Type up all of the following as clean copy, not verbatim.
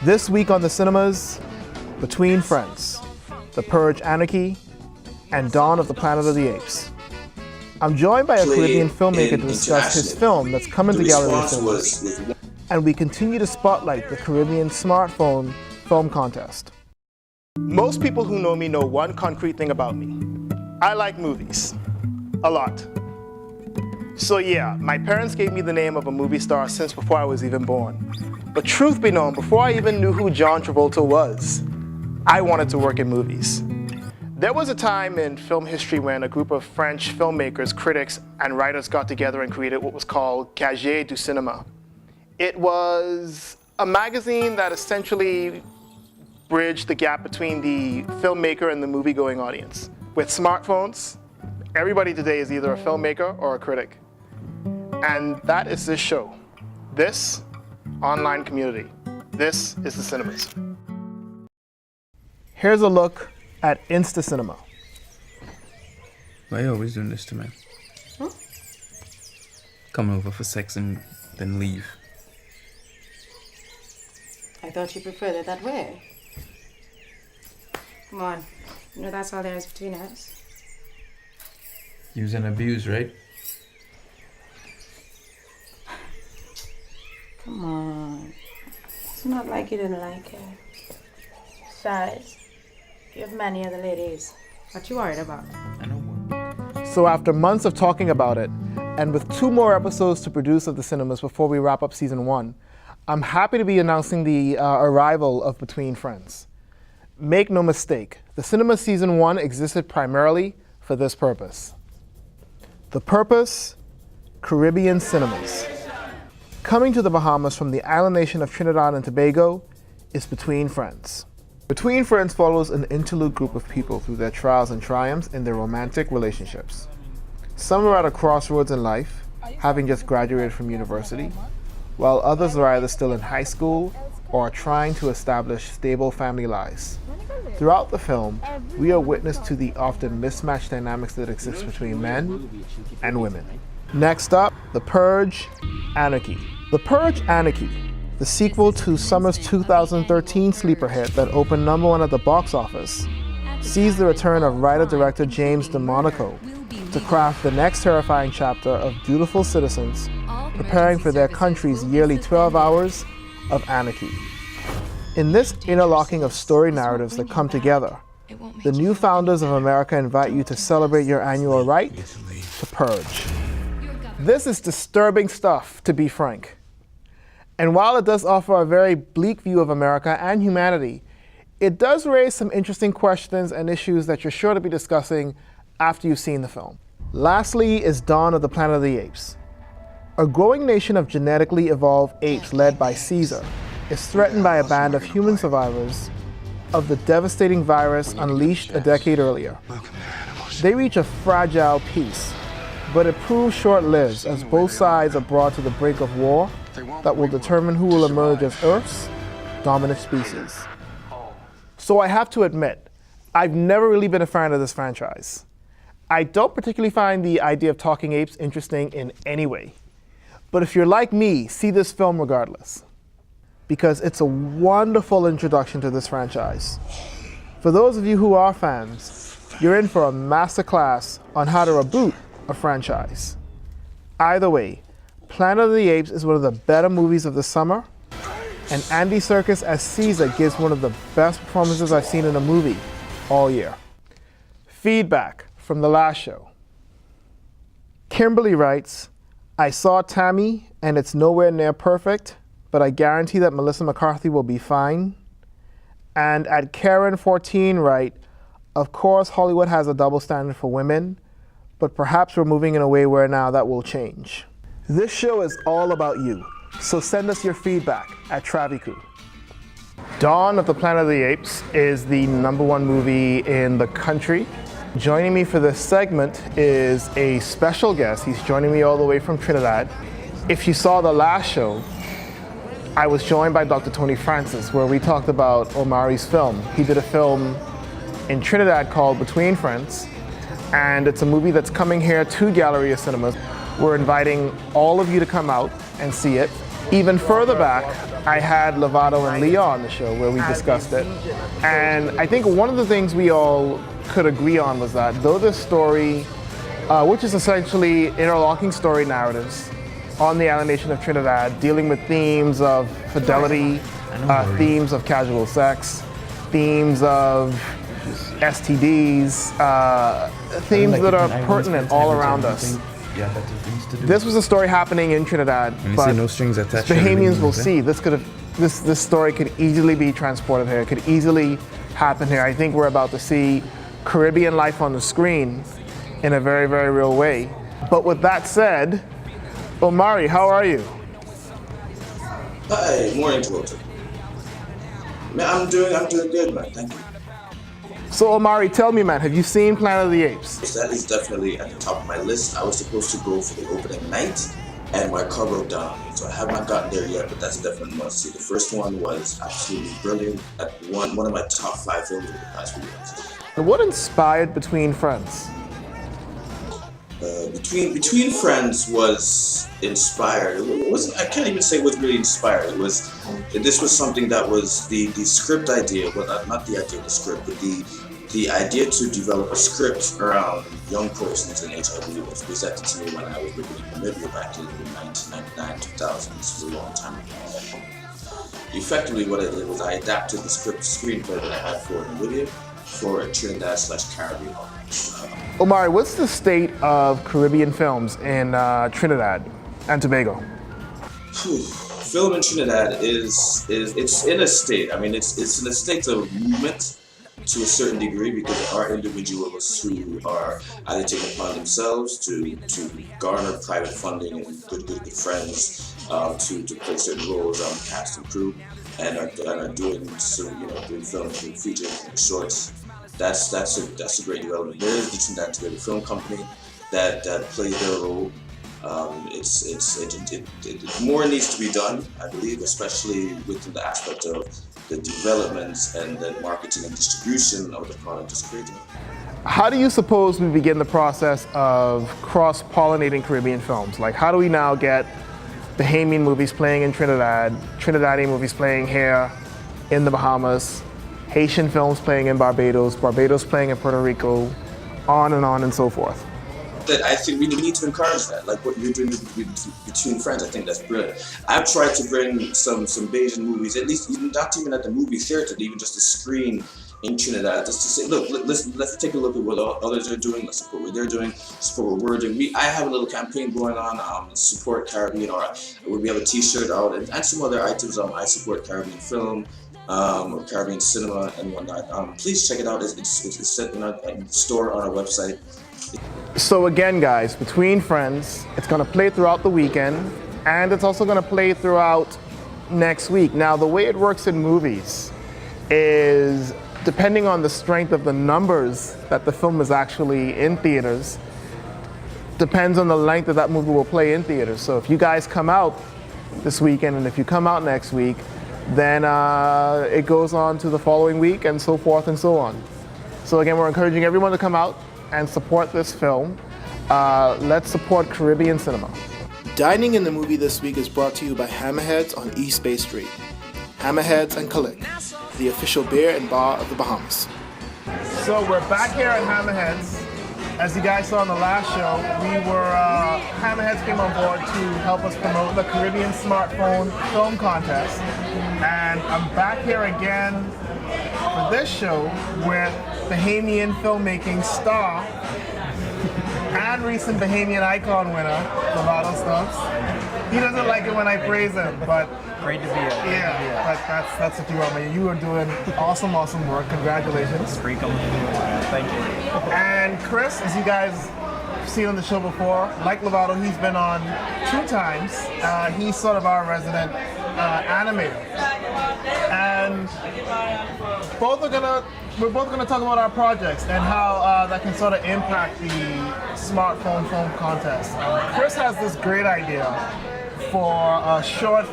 This week on the cinemas, Between Friends, The Purge Anarchy, and Dawn of the Planet of the Apes. I'm joined by a Caribbean filmmaker to discuss his film that's coming to Galleria Cinemas, and we continue to spotlight the Caribbean Smartphone Film Contest. Most people who know me know one concrete thing about me. I like movies. A lot. So yeah, my parents gave me the name of a movie star since before I was even born. But truth be known, before I even knew who John Travolta was, I wanted to work in movies. There was a time in film history when a group of French filmmakers, critics, and writers got together and created what was called Galleria Cinemas. It was a magazine that essentially bridged the gap between the filmmaker and the movie-going audience. With smartphones, everybody today is either a filmmaker or a critic. And that is this show, this online community. This is the cinemas. Here's a look at Insta Cinema. Why are you always doing this to me? Huh? Come over for sex and then leave. I thought you preferred it that way. Come on, you know that's all there is between us. Use and abuse, right? Come on. It's not like you didn't like it. Besides, you have many other ladies. What you worried about? I know. So after months of talking about it, and with 2 more episodes to produce of the cinemas before we wrap up season 1, I'm happy to be announcing the arrival of Between Friends. Make no mistake, the cinema season 1 existed primarily for this purpose. The purpose, Caribbean cinemas. Coming to the Bahamas from the island nation of Trinidad and Tobago is Between Friends. Between Friends follows an interlude group of people through their trials and triumphs in their romantic relationships. Some are at a crossroads in life, having just graduated from university, while others are either still in high school or are trying to establish stable family lives. Throughout the film, we are witness to the often mismatched dynamics that exist between men and women. Next up, The Purge Anarchy. The Purge Anarchy, the sequel to summer's 2013 sleeper hit that opened #1 at the box office, sees the return of writer-director James DeMonaco to craft the next terrifying chapter of dutiful citizens preparing for their country's yearly 12 hours of anarchy. In this interlocking of story narratives that come together, the new founders of America invite you to celebrate your annual right to purge. This is disturbing stuff, to be frank. And while it does offer a very bleak view of America and humanity, it does raise some interesting questions and issues that you're sure to be discussing after you've seen the film. Lastly is Dawn of the Planet of the Apes. A growing nation of genetically evolved apes led by Caesar is threatened by a band of human survivors of the devastating virus unleashed a decade earlier. They reach a fragile peace, but it proves short-lived as both sides are brought to the brink of war that will determine who will emerge as Earth's dominant species. So I have to admit, I've never really been a fan of this franchise. I don't particularly find the idea of talking apes interesting in any way. But if you're like me, see this film regardless, because it's a wonderful introduction to this franchise. For those of you who are fans, you're in for a masterclass on how to reboot a franchise. Either way, Planet of the Apes is one of the better movies of the summer, and Andy Serkis as Caesar gives one of the best performances I've seen in a movie all year. Feedback from the last show. Kimberly writes, I saw Tammy and it's nowhere near perfect, but I guarantee that Melissa McCarthy will be fine. And at Karen14 write, of course Hollywood has a double standard for women, but perhaps we're moving in a way where now that will change. This show is all about you, so send us your feedback at Traviku. Dawn of the Planet of the Apes is the #1 movie in the country. Joining me for this segment is a special guest. He's joining me all the way from Trinidad. If you saw the last show, I was joined by Dr. Tony Francis, where we talked about Omari's film. He did a film in Trinidad called Between Friends, and it's a movie that's coming here to Galleria Cinemas. We're inviting all of you to come out and see it. Even further back, I had Lovato and Leah on the show where we discussed it. And I think one of the things we all could agree on was that though this story, which is essentially interlocking story narratives on the island nation of Trinidad, dealing with themes of fidelity, themes of casual sex, themes of STDs, themes that are pertinent all around us. This was a story happening in Trinidad, but no strings attached. Bahamians will see this story could easily be transported here. It could easily happen here. I think we're about to see Caribbean life on the screen in a very, very real way. But with that said, Omari, how are you? Hi, morning, Travolta. Man, I'm doing good, man. Thank you. So Omari, tell me, man, have you seen Planet of the Apes? That is definitely at the top of my list. I was supposed to go for the opening night, and my car broke down on me, so I have not gotten there yet. But that's definitely must see. The first one was absolutely brilliant. One of my top 5 films of the past few years. And what inspired Between Friends? Between Friends was inspired. It wasn't. I can't even say it was really inspired. This was something that was the script idea. Well, not the idea of the script, but the idea to develop a script around young persons in HIV was presented to me when I was living in Namibia back in 1999, 2000. This was a long time ago. Effectively, what I did was I adapted the screenplay that I had for Namibia for a Trinidad/Caribbean audience. Omari, what's the state of Caribbean films in Trinidad and Tobago? Film in Trinidad it's in a state. I mean, it's in a state of movement to a certain degree because there are individuals who are either taking upon themselves to garner private funding and good friends to play certain roles on the cast and crew, and are doing doing films, doing features, doing shorts. That's a great development. There is the Trinidad Tobago Film Company that plays their role. More needs to be done, I believe, especially within the aspect of the development and the marketing and distribution of the product is created. How do you suppose we begin the process of cross-pollinating Caribbean films? Like, how do we now get Bahamian movies playing in Trinidad, Trinidadian movies playing here in the Bahamas, Haitian films playing in Barbados, Barbados playing in Puerto Rico, on and so forth? That I think we need to encourage that, like what you're doing with Between Friends. I think that's brilliant. I've tried to bring some Bayesian movies, at least not even at the movie theater, even just a screen in Trinidad, just to say, look, let's take a look at what others are doing. Let's support what they're doing, support what we're doing. I have a little campaign going on, support Caribbean, or we have a T-shirt out and some other items. I support Caribbean film. Or Caribbean cinema and whatnot. Please check it out. It's set in our store on our website. So again, guys, Between Friends, it's going to play throughout the weekend, and it's also going to play throughout next week. Now, the way it works in movies is, depending on the strength of the numbers that the film is actually in theaters, depends on the length that movie will play in theaters. So if you guys come out this weekend, and if you come out next week, then it goes on to the following week and so forth and so on. So again, we're encouraging everyone to come out and support this film. Let's support Caribbean cinema. Dining in the Movie this week is brought to you by HAMMERHEADS on East Bay Street. HAMMERHEADS and Kalik, the official beer and bar of the Bahamas. So we're back here at HAMMERHEADS. As you guys saw in the last show, HAMMERHEADS came on board to help us promote the Caribbean Smartphone Film Contest. And I'm back here again for this show with Bahamian filmmaking star and recent Bahamian icon winner, Lovato Stubbs. He doesn't like it when I praise him, but great to be here. Yeah, that's what you are, man. You are doing awesome work. Congratulations. Free coming to do it, man. Thank you. And Chris, as you guys have seen on the show before, like Lovato, he's been on 2 times. He's sort of our resident animator. And we're both gonna talk about our projects and how that can sort of impact the smartphone film contest. Chris has this great idea for a short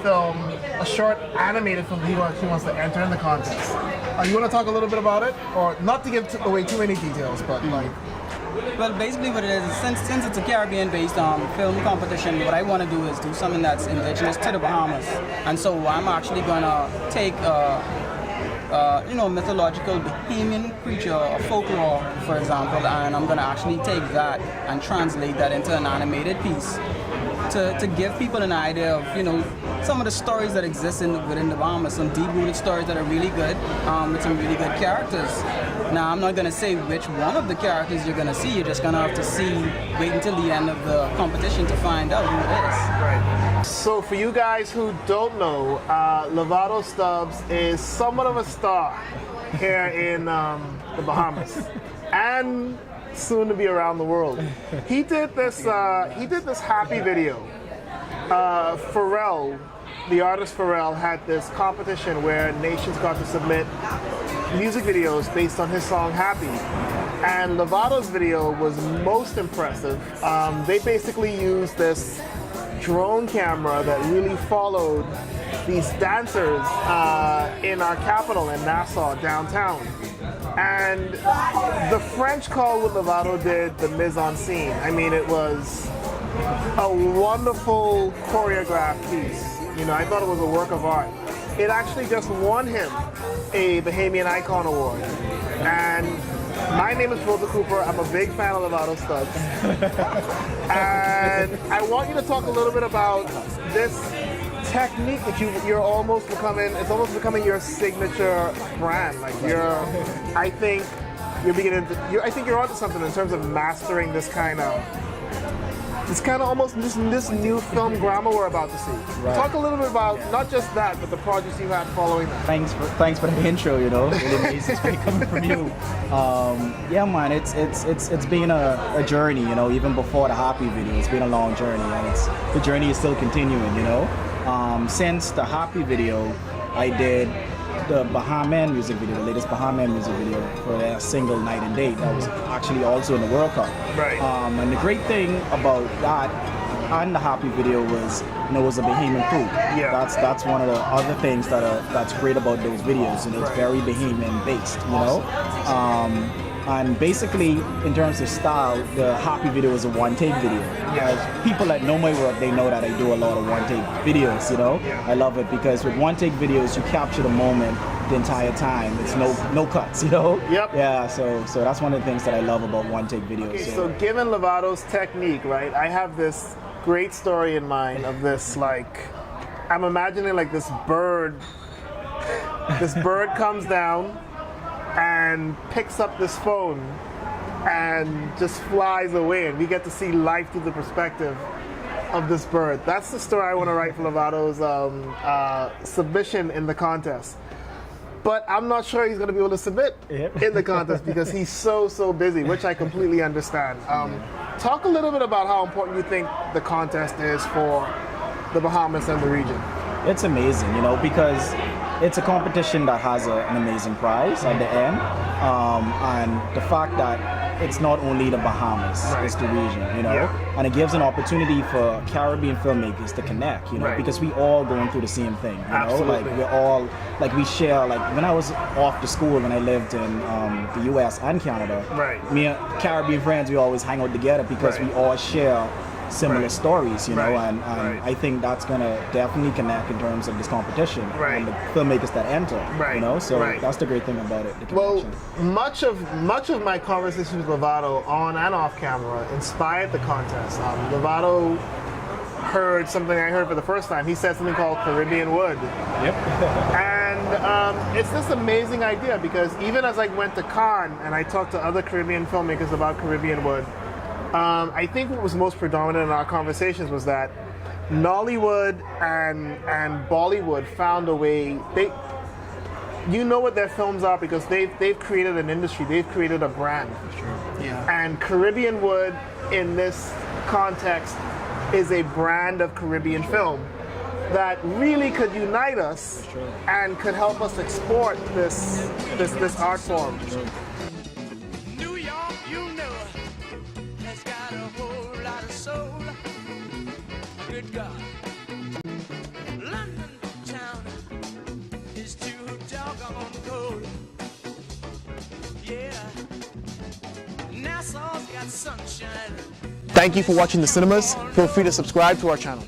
animated film that he wants to enter in the contest. You want to talk a little bit about it, or not to give away too many details, but like. Well, basically what it is, since it's a Caribbean-based film competition, what I want to do is do something that's indigenous to the Bahamas. And so I'm actually going to take mythological Bahamian creature or folklore, for example, and I'm going to actually take that and translate that into an animated piece to give people an idea of, some of the stories that exist within the Bahamas, some deep-rooted stories that are really good, with some really good characters. Now, I'm not going to say which one of the characters you're going to see. You're just going to have to wait until the end of the competition to find out who it is. Right. So for you guys who don't know, Lovato Stubbs is somewhat of a star here in the Bahamas, and soon to be around the world. He did this happy video. Pharrell, the artist Pharrell, had this competition where nations got to submit music videos based on his song Happy. And Lovato's video was most impressive. They basically used this drone camera that really followed these dancers in our capital, in Nassau, downtown. And the French call what Lovato did, the mise en scene. I mean, it was a wonderful choreographed piece. I thought it was a work of art. It actually just won him a Bahamian Icon Award. And my name is Travolta Cooper. I'm a big fan of Lovato Stubbs. And I want you to talk a little bit about this technique that you're almost becoming. It's almost becoming your signature brand. Like I think you're onto something in terms of mastering this kind of almost this new film grammar we're about to see. Right. Talk a little bit about not just that, but the projects you had following that. Thanks for the intro. Really amazing straight coming from you. Yeah, man, it's been a journey. Even before the Happy video, it's been a long journey, and the journey is still continuing. Since the Happy video, I did the Bahamian music video, the latest Bahamian music video for their single Night and Day. That was actually also in the World Cup. Right. And the great thing about that and the Happy video was, it was a Bahamian crew. Yeah. That's one of the other things that's great about those videos. It's very Bahamian based. And basically, in terms of style, the Happy video is a one-take video. Yeah. People that know my work, they know that I do a lot of one-take videos, Yeah. I love it because with one-take videos, you capture the moment the entire time. It's no cuts, Yep. Yeah, so that's one of the things that I love about one-take videos. Okay, so given Lovato's technique, right, I have this great story in mind of this, I'm imagining this bird comes down and picks up this phone and just flies away, and we get to see life through the perspective of this bird. That's the story I want to write for Lovato's submission in the contest. But I'm not sure he's going to be able to submit in the contest because he's so busy, which I completely understand. Talk a little bit about how important you think the contest is for the Bahamas and the region. It's amazing, because it's a competition that has an amazing prize at the end, and the fact that it's not only the Bahamas, it's the region, and it gives an opportunity for Caribbean filmmakers to connect, because we all going through the same thing, Absolutely. we're all, we share, when I was off to school when I lived in the US and Canada, me and Caribbean friends, we always hang out together because we all share similar stories, and I think that's gonna definitely connect in terms of this competition and the filmmakers that enter, so that's the great thing about it. Well, much of my conversations with Lovato on and off camera inspired the contest. Lovato heard something I heard for the first time. He said something called Caribbeanwood. Yep. And it's this amazing idea because even as I went to Cannes and I talked to other Caribbean filmmakers about Caribbeanwood, I think what was most predominant in our conversations was that Nollywood and Bollywood found a way. You know what their films are because they've created an industry. They've created a brand. Sure. Yeah. And Caribbeanwood in this context is a brand of Caribbean film that really could unite us and could help us export this art form. New York, has got a whole lot of soul. Good God. London town is too doggone cold. Yeah. Nassau's got sunshine. Thank you for watching The Cinemas. Feel free to subscribe to our channel.